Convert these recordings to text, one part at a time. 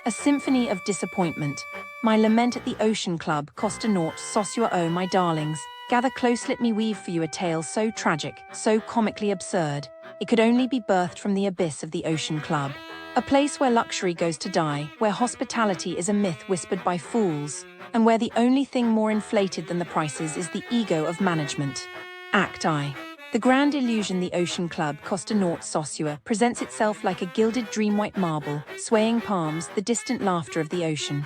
A symphony of disappointment. My lament at the Ocean Club, Costa Norte Well, my darlings. Gather close, let me weave for you a tale so tragic, so comically absurd. It could only be birthed from the abyss of the Ocean Club. A place where luxury goes to die, where hospitality is a myth whispered by fools, and where the only thing more inflated than the prices is the ego of management. Act I. The grand illusion, the Ocean Club, Costa Norte Well, presents itself like a gilded dream-white marble, swaying palms, the distant laughter of the ocean.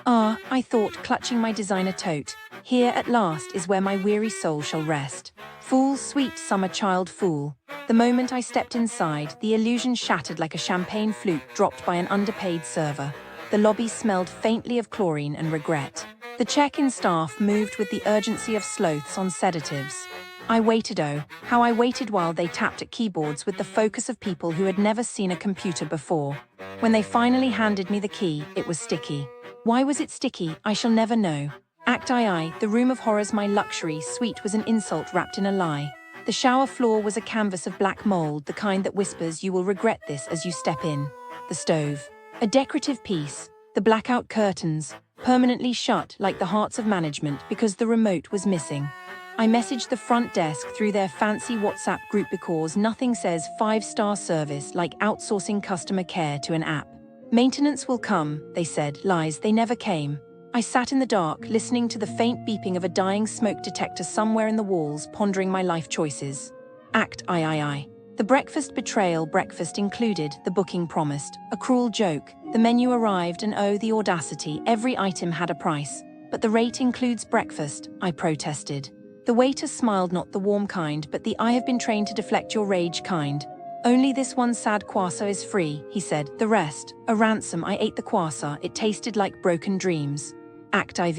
Ah, I thought, clutching my designer tote, here at last is where my weary soul shall rest. Fool, sweet summer child, fool. The moment I stepped inside, the illusion shattered like a champagne flute dropped by an underpaid server. The lobby smelled faintly of chlorine and regret. The check-in staff moved with the urgency of sloths on sedatives. I waited, oh, how I waited while they tapped at keyboards with the focus of people who had never seen a computer before. When they finally handed me the key, it was sticky. Why was it sticky? I shall never know. Act I, the room of horrors, my luxury suite was an insult wrapped in a lie. The shower floor was a canvas of black mold, the kind that whispers you will regret this as you step in. The stove. A decorative piece. The blackout curtains, permanently shut like the hearts of management because the remote was missing. I messaged the front desk through their fancy WhatsApp group because nothing says 5-star service like outsourcing customer care to an app. Maintenance will come, they said. Lies, they never came. I sat in the dark, listening to the faint beeping of a dying smoke detector somewhere in the walls, pondering my life choices. Act I. The breakfast betrayal. Breakfast included, the booking promised. A cruel joke. The menu arrived and oh, the audacity, every item had a price. But the rate includes breakfast, I protested. The waiter smiled, not the warm kind, but the I have been trained to deflect your rage kind. Only this one sad croissant is free, he said. The rest, a ransom. I ate the croissant, it tasted like broken dreams. Act IV.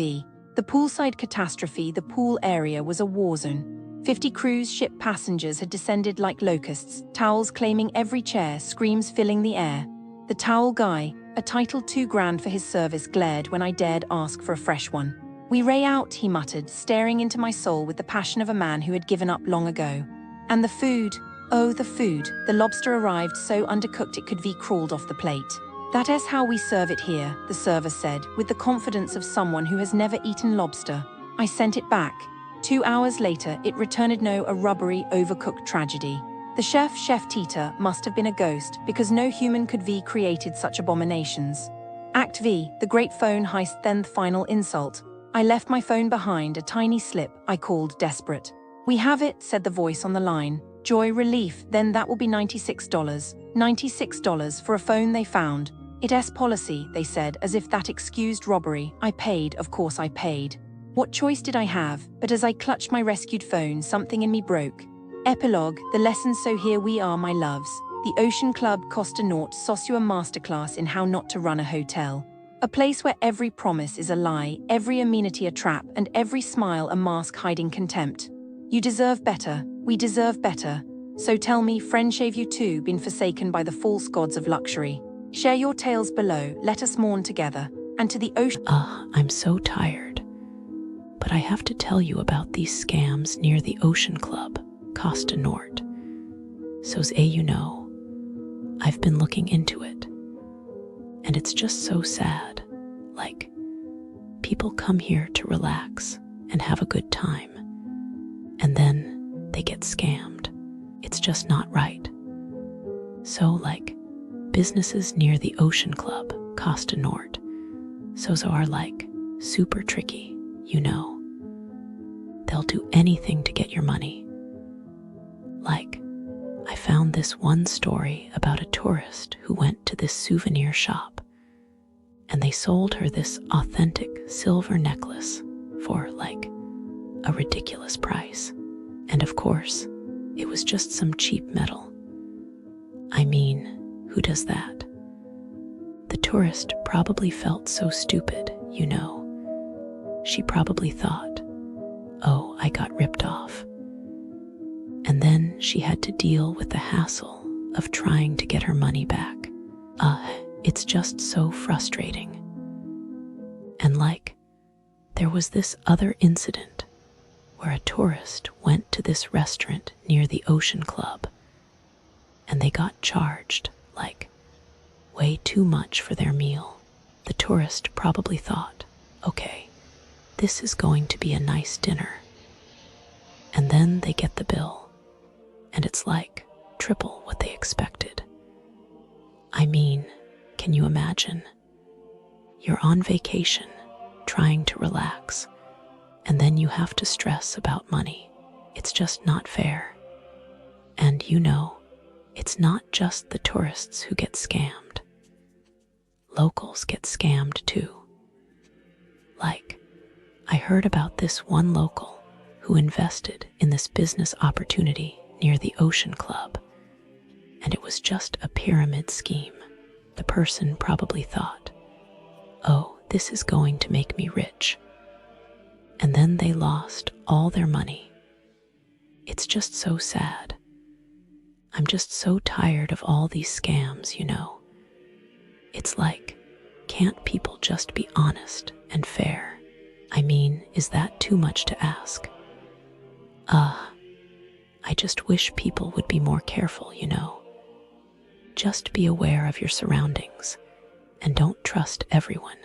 The poolside catastrophe. The pool area was a war zone. 50 cruise ship passengers had descended like locusts, towels claiming every chair, screams filling the air. The towel guy, a title $2,000 for his service, glared when I dared ask for a fresh one. We ray out, he muttered, staring into my soul with the passion of a man who had given up long ago. And the food. Oh, the food. The lobster arrived so undercooked it could be crawled off the plate. That is how we serve it here, the server said, with the confidence of someone who has never eaten lobster. I sent it back. 2 hours later, it returned a rubbery, overcooked tragedy. The chef Tita, must have been a ghost, because no human could be created such abominations. Act V, the great phone heist. Then the final insult. I left my phone behind, a tiny slip. I called, desperate. We have it, said the voice on the line. Joy, relief, then that will be $96. $96 for a phone they found. It's policy, they said, as if that excused robbery. I paid, of course I paid. What choice did I have? But as I clutched my rescued phone, something in me broke. Epilogue, the lesson. So here we are, my loves. The Ocean Club, Costa Norte Well, masterclass in how not to run a hotel. A place where every promise is a lie, every amenity a trap, and every smile a mask hiding contempt. You deserve better. We deserve better. So tell me, friend, have you too been forsaken by the false gods of luxury? Share your tales below, let us mourn together. And to the ocean. I'm so tired. But I have to tell you about these scams near the Ocean Club, Costa Norte. So as you know, I've been looking into it. And it's just so sad. Like, people come here to relax and have a good time. And then they get scammed. It's just not right. So, like, businesses near the Ocean Club, Costa Norte, are like super tricky, you know. They'll do anything to get your money. Like, I found this one story about a tourist who went to this souvenir shop, and they sold her this authentic silver necklace for, like, a ridiculous price. And of course, it was just some cheap metal. I mean, who does that? The tourist probably felt so stupid, you know. She probably thought, oh, I got ripped off. And then she had to deal with the hassle of trying to get her money back. It's just so frustrating. And like, there was this other incident where a tourist went to this restaurant near the Ocean Club, and they got charged, like, way too much for their meal. The tourist probably thought, okay, this is going to be a nice dinner. And then they get the bill, and it's like triple what they expected. I mean, can you imagine? You're on vacation, trying to relax, and then you have to stress about money. It's just not fair. And you know, it's not just the tourists who get scammed. Locals get scammed too. Like, I heard about this one local who invested in this business opportunity near the Ocean Club, and it was just a pyramid scheme. The person probably thought, oh, this is going to make me rich. And then they lost all their money. It's just so sad. I'm just so tired of all these scams, you know. It's like, can't people just be honest and fair? I mean, is that too much to ask? I just wish people would be more careful, you know. Just be aware of your surroundings and don't trust everyone.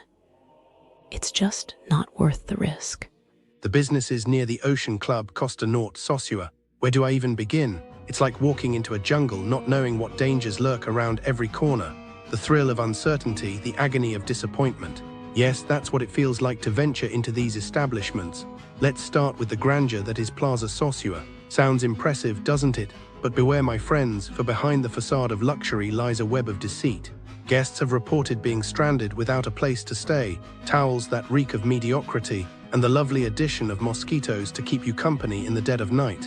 It's just not worth the risk. The business is near the Ocean Club, Costa Norte Well. Where do I even begin? It's like walking into a jungle, not knowing what dangers lurk around every corner. The thrill of uncertainty, the agony of disappointment. Yes, that's what it feels like to venture into these establishments. Let's start with the grandeur that is Plaza Sosua. Sounds impressive, doesn't it? But beware, my friends, for behind the facade of luxury lies a web of deceit. Guests have reported being stranded without a place to stay, towels that reek of mediocrity, and the lovely addition of mosquitoes to keep you company in the dead of night.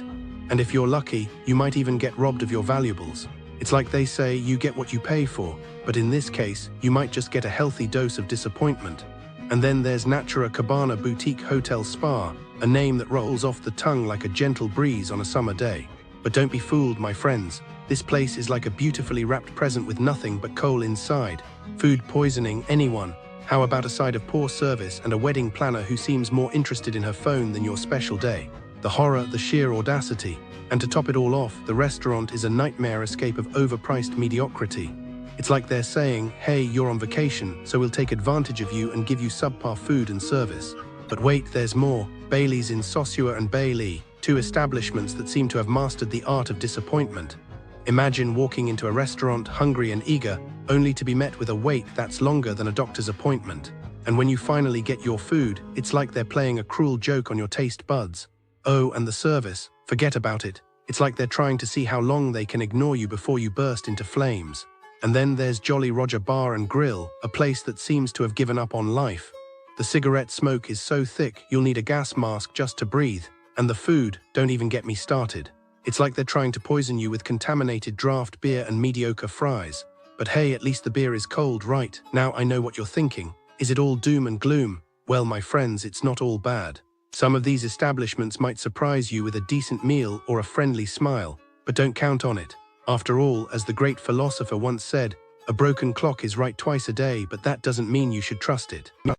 And if you're lucky, you might even get robbed of your valuables. It's like they say, you get what you pay for, but in this case, you might just get a healthy dose of disappointment. And then there's Natura Cabana Boutique Hotel Spa, a name that rolls off the tongue like a gentle breeze on a summer day. But don't be fooled, my friends. This place is like a beautifully wrapped present with nothing but coal inside. Food poisoning, anyone? How about a side of poor service and a wedding planner who seems more interested in her phone than your special day? The horror, the sheer audacity. And to top it all off, the restaurant is a nightmare escape of overpriced mediocrity. It's like they're saying, hey, you're on vacation, so we'll take advantage of you and give you subpar food and service. But wait, there's more. Bailey's in Sosua and Bailey, two establishments that seem to have mastered the art of disappointment. Imagine walking into a restaurant hungry and eager, only to be met with a wait that's longer than a doctor's appointment. And when you finally get your food, it's like they're playing a cruel joke on your taste buds. Oh, and the service, forget about it. It's like they're trying to see how long they can ignore you before you burst into flames. And then there's Jolly Roger Bar and Grill, a place that seems to have given up on life. The cigarette smoke is so thick you'll need a gas mask just to breathe. And the food, don't even get me started. It's like they're trying to poison you with contaminated draft beer and mediocre fries. But hey, at least the beer is cold, right? Now I know what you're thinking. Is it all doom and gloom? Well, my friends, it's not all bad. Some of these establishments might surprise you with a decent meal or a friendly smile, but don't count on it. After all, as the great philosopher once said, a broken clock is right twice a day, but that doesn't mean you should trust it.